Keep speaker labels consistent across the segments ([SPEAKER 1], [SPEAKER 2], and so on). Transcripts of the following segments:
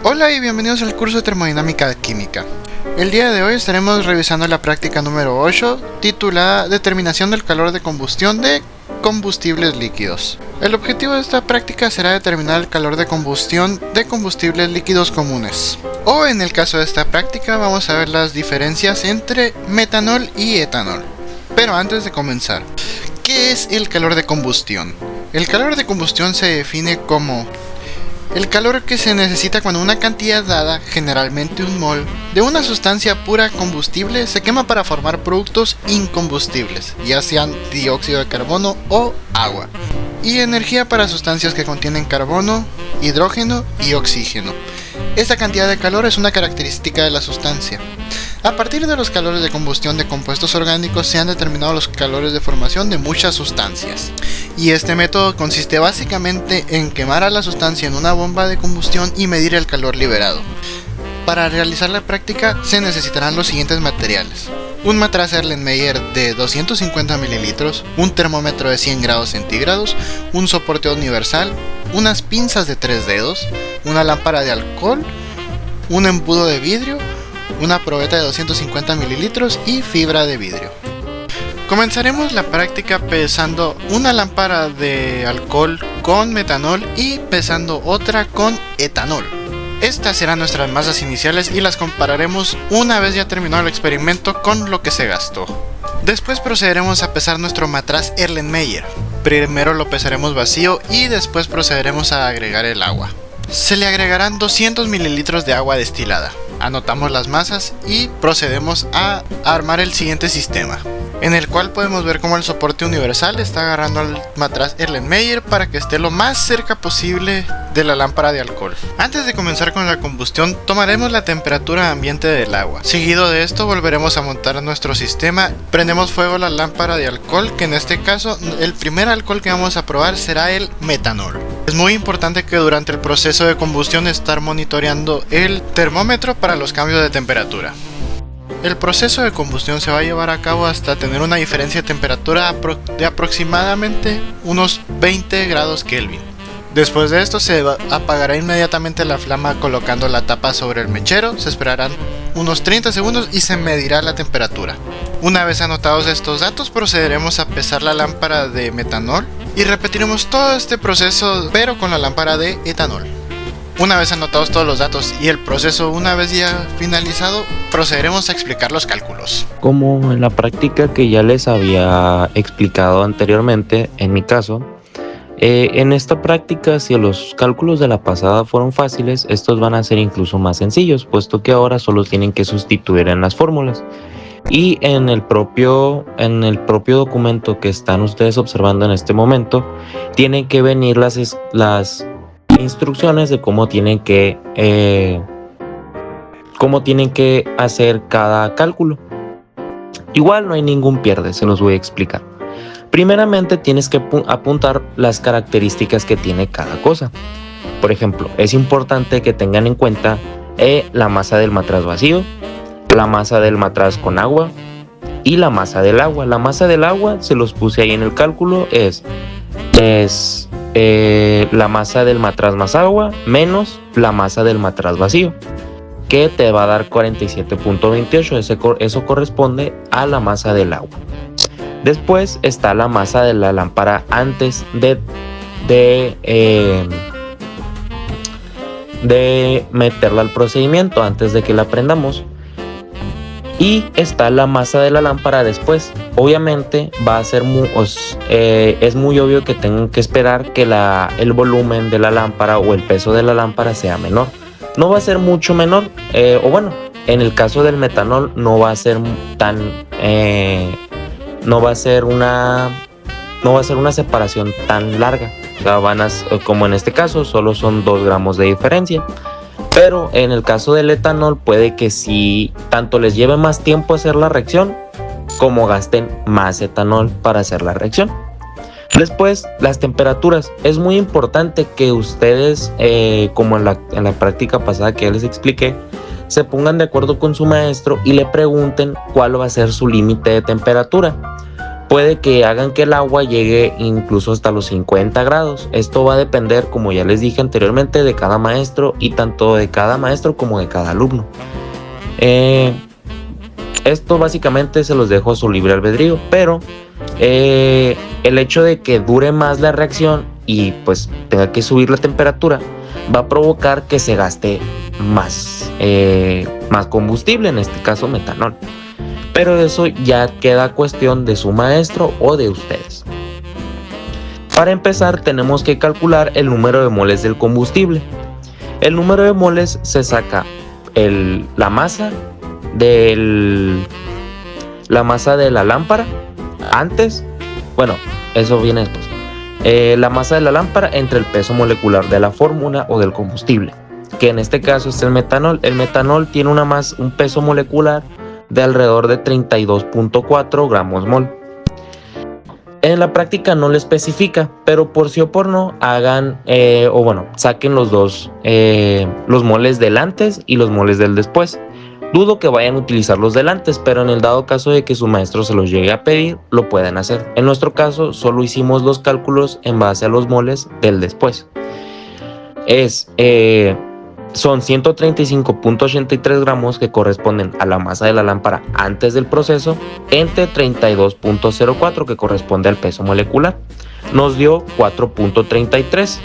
[SPEAKER 1] Hola y bienvenidos al curso de termodinámica química. El día de hoy estaremos revisando la práctica número 8, titulada Determinación del calor de combustión de combustibles líquidos. El objetivo de esta práctica será determinar el calor de combustión de combustibles líquidos comunes. O en el caso de esta práctica vamos a ver las diferencias entre metanol y etanol. Pero antes de comenzar, ¿qué es el calor de combustión? El calor de combustión se define como el calor que se necesita cuando una cantidad dada, generalmente un mol, de una sustancia pura combustible se quema para formar productos incombustibles, ya sean dióxido de carbono o agua, y energía para sustancias que contienen carbono, hidrógeno y oxígeno. Esta cantidad de calor es una característica de la sustancia. A partir de los calores de combustión de compuestos orgánicos se han determinado los calores de formación de muchas sustancias. Y este método consiste básicamente en quemar a la sustancia en una bomba de combustión y medir el calor liberado. Para realizar la práctica se necesitarán los siguientes materiales: un matraz Erlenmeyer de 250 ml, un termómetro de 100 grados centígrados, un soporte universal, unas pinzas de 3 dedos, una lámpara de alcohol, un embudo de vidrio, una probeta de 250 ml y fibra de vidrio. Comenzaremos la práctica pesando una lámpara de alcohol con metanol y pesando otra con etanol. Estas serán nuestras masas iniciales y las compararemos una vez ya terminado el experimento con lo que se gastó. Después procederemos a pesar nuestro matraz Erlenmeyer. Primero lo pesaremos vacío y después procederemos a agregar el agua. Se le agregarán 200 ml de agua destilada. Anotamos las masas y procedemos a armar el siguiente sistema, en el cual podemos ver cómo el soporte universal está agarrando al matraz Erlenmeyer para que esté lo más cerca posible de la lámpara de alcohol. Antes de comenzar con la combustión, tomaremos la temperatura ambiente del agua. Seguido de esto volveremos a montar nuestro sistema. Prendemos fuego a la lámpara de alcohol, que en este caso el primer alcohol que vamos a probar será el metanol. Es muy importante que durante el proceso de combustión estar monitoreando el termómetro para los cambios de temperatura. El proceso de combustión se va a llevar a cabo hasta tener una diferencia de temperatura de aproximadamente unos 20 grados Kelvin. Después de esto se apagará inmediatamente la flama colocando la tapa sobre el mechero, se esperarán unos 30 segundos y se medirá la temperatura. Una vez anotados estos datos, procederemos a pesar la lámpara de metanol y repetiremos todo este proceso pero con la lámpara de etanol. Una vez anotados todos los datos y el proceso una vez ya finalizado, procederemos a explicar los cálculos.
[SPEAKER 2] Como en la práctica que ya les había explicado anteriormente, en mi caso, en esta práctica, si los cálculos de la pasada fueron fáciles, estos van a ser incluso más sencillos, puesto que ahora solo tienen que sustituir en las fórmulas. Y en el propio documento que están ustedes observando en este momento, tienen que venir las instrucciones de cómo tienen que hacer cada cálculo. Igual no hay ningún pierde, se los voy a explicar. Primeramente tienes que apuntar las características que tiene cada cosa. Por ejemplo, es importante que tengan en cuenta la masa del matraz vacío, la masa del matraz con agua y la masa del agua. La masa del agua, se los puse ahí en el cálculo, es la masa del matraz más agua menos la masa del matraz vacío, que te va a dar 47.28. Eso corresponde a la masa del agua. Después está la masa de la lámpara antes de meterla al procedimiento, antes de que la prendamos. Y está la masa de la lámpara después. Obviamente va a ser es muy obvio que tengan que esperar que el volumen de la lámpara o el peso de la lámpara sea menor. No va a ser mucho menor, en el caso del metanol no va a ser no va a ser una separación tan larga. O sea, como en este caso solo son 2 gramos de diferencia. Pero en el caso del etanol puede que sí, tanto les lleve más tiempo hacer la reacción como gasten más etanol para hacer la reacción. Después, las temperaturas. Es muy importante que ustedes, como en la práctica pasada que ya les expliqué, se pongan de acuerdo con su maestro y le pregunten cuál va a ser su límite de temperatura. puede que hagan que el agua llegue incluso hasta los 50 grados. Esto va a depender, como ya les dije anteriormente, de cada maestro, y tanto de cada maestro como de cada alumno. Esto básicamente se los dejo a su libre albedrío, pero el hecho de que dure más la reacción y pues tenga que subir la temperatura va a provocar que se gaste más combustible, en este caso metanol. Pero eso ya queda cuestión de su maestro o de ustedes. Para empezar, tenemos que calcular el número de moles del combustible. El número de moles se saca la masa de la lámpara antes, bueno, eso viene después. La masa de la lámpara entre el peso molecular de la fórmula o del combustible, que en este caso es el metanol. El metanol tiene un peso molecular de alrededor de 32.4 gramos mol. En la práctica no lo especifica, pero por sí o por no saquen los dos, los moles del antes y los moles del después. Dudo que vayan a utilizar los del antes, pero en el dado caso de que su maestro se los llegue a pedir, lo pueden hacer. En nuestro caso, solo hicimos los cálculos en base a los moles del después. Son 135.83 gramos que corresponden a la masa de la lámpara antes del proceso, entre 32.04 que corresponde al peso molecular. Nos dio 4.33.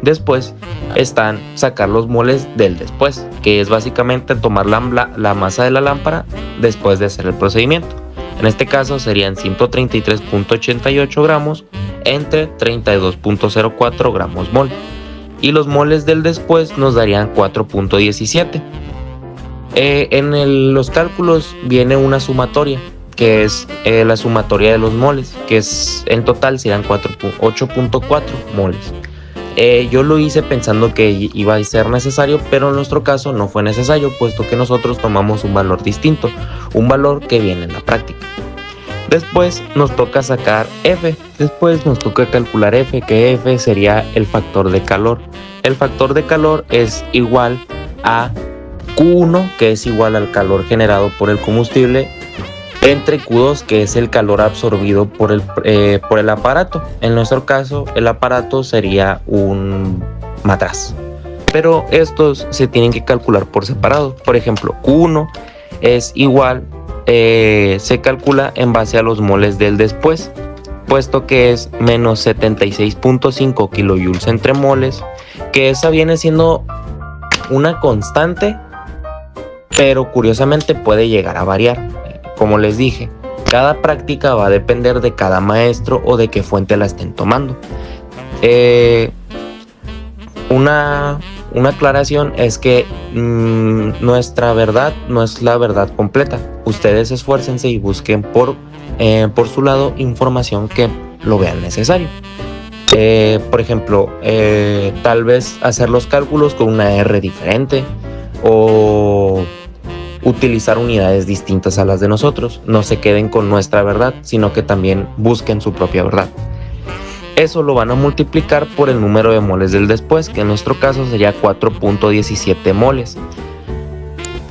[SPEAKER 2] Después están sacar los moles del después, que es básicamente tomar la masa de la lámpara después de hacer el procedimiento. En este caso serían 133.88 gramos entre 32.04 gramos mol. Y los moles del después nos darían 4.17. En los cálculos viene una sumatoria, que es la sumatoria de los moles, que es en total serían 8.4 moles. Yo lo hice pensando que iba a ser necesario, pero en nuestro caso no fue necesario, puesto que nosotros tomamos un valor distinto, un valor que viene en la práctica. Después nos toca sacar F, después nos toca calcular F, que F sería el factor de calor. El factor de calor es igual a Q1, que es igual al calor generado por el combustible, entre Q2, que es el calor absorbido por el aparato. En nuestro caso, el aparato sería un matraz. Pero estos se tienen que calcular por separado. Por ejemplo, Q1 es igual, se calcula en base a los moles del después, puesto que es menos 76.5 kilojoules entre moles, que esa viene siendo una constante, pero curiosamente puede llegar a variar. Como les dije, cada práctica va a depender de cada maestro o de qué fuente la estén tomando. Una aclaración es que nuestra verdad no es la verdad completa. Ustedes esfuércense y busquen por su lado información que lo vean necesario. Por ejemplo, tal vez hacer los cálculos con una R diferente o utilizar unidades distintas a las de nosotros. No se queden con nuestra verdad, sino que también busquen su propia verdad. Eso lo van a multiplicar por el número de moles del después, que en nuestro caso sería 4.17 moles.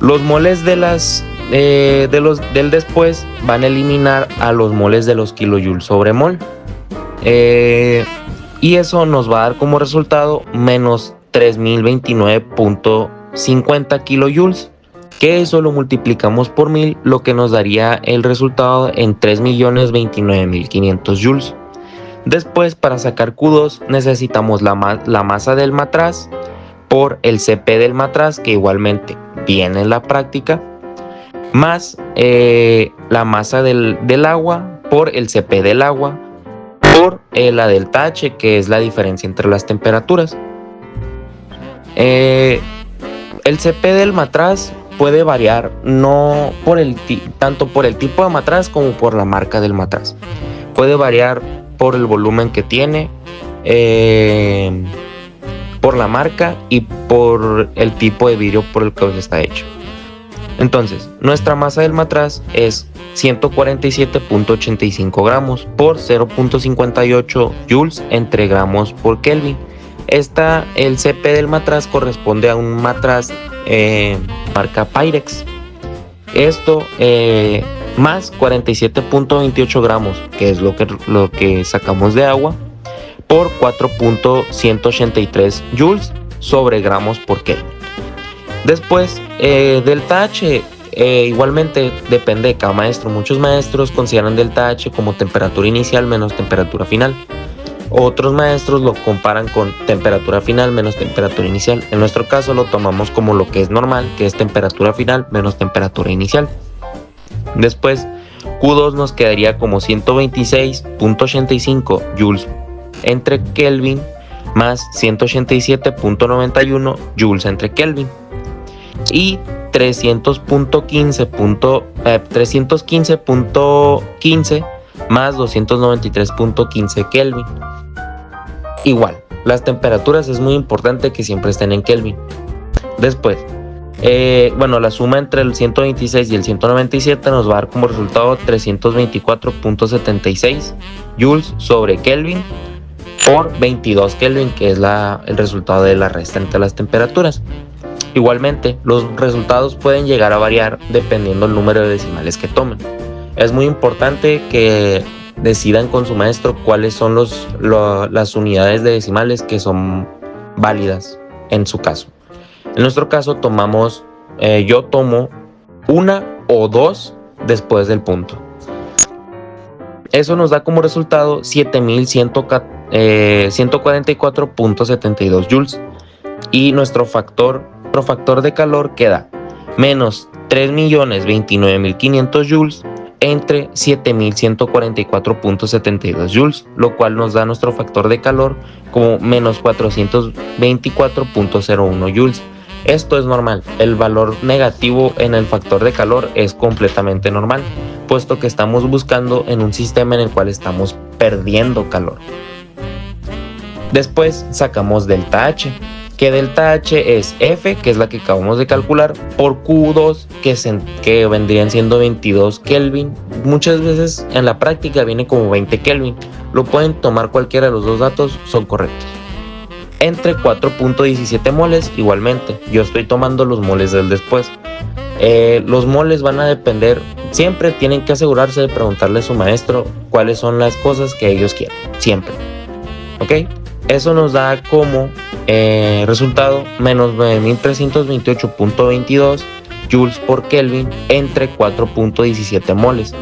[SPEAKER 2] Los moles del después van a eliminar a los moles de los kilojoules sobre mol. Y eso nos va a dar como resultado menos 3029.50 kilojoules, que eso lo multiplicamos por 1000, lo que nos daría el resultado en 3.029.500 joules. Después, para sacar Q2 necesitamos la masa del matraz por el CP del matraz, que igualmente viene en la práctica, más la masa del agua por el CP del agua por la delta H, que es la diferencia entre las temperaturas. El CP del matraz puede variar no tanto por el tipo de matraz como por la marca del matraz. Puede variar por el volumen que tiene, por la marca y por el tipo de vidrio por el que está hecho. Entonces, nuestra masa del matraz es 147.85 gramos por 0.58 joules entre gramos por Kelvin. El CP del matraz corresponde a un matraz marca Pyrex. Esto más 47.28 gramos, que es lo que sacamos de agua, por 4.183 joules sobre gramos por Kelvin. Después, delta H, igualmente depende de cada maestro. Muchos maestros consideran delta H como temperatura inicial menos temperatura final. Otros maestros lo comparan con temperatura final menos temperatura inicial. En nuestro caso lo tomamos como lo que es normal, que es temperatura final menos temperatura inicial. Después, Q2 nos quedaría como 126.85 joules entre Kelvin más 187.91 joules entre Kelvin. Y 315.15 más 293.15 Kelvin. Igual, las temperaturas es muy importante que siempre estén en Kelvin. Después, la suma entre el 126 y el 197 nos va a dar como resultado 324.76 joules sobre Kelvin por 22 Kelvin, que es el resultado de la resta entre las temperaturas. Igualmente, los resultados pueden llegar a variar dependiendo del número de decimales que tomen. Es muy importante que decidan con su maestro cuáles son las unidades de decimales que son válidas en su caso. En nuestro caso yo tomo una o dos después del punto. Eso nos da como resultado 7.144.72 joules. Y nuestro factor de calor queda menos 3.029.500 joules entre 7.144.72 joules, lo cual nos da nuestro factor de calor como menos 424.01 joules. Esto es normal, el valor negativo en el factor de calor es completamente normal, puesto que estamos buscando en un sistema en el cual estamos perdiendo calor. Después sacamos delta H, que delta H es F, que es la que acabamos de calcular, por Q2, que vendrían siendo 22 Kelvin. Muchas veces en la práctica viene como 20 Kelvin. Lo pueden tomar cualquiera de los dos datos, son correctos. Entre 4.17 moles, igualmente. Yo estoy tomando los moles del después. Los moles van a depender, siempre tienen que asegurarse de preguntarle a su maestro cuáles son las cosas que ellos quieren, siempre. ¿Ok? Eso nos da como resultado menos 9.328.22 joules por Kelvin entre 4.17 moles.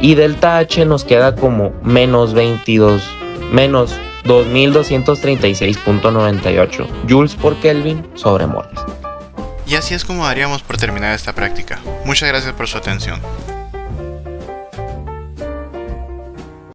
[SPEAKER 2] Y delta H nos queda como menos 2.236.98 joules por Kelvin sobre moles.
[SPEAKER 1] Y así es como daríamos por terminada esta práctica. Muchas gracias por su atención.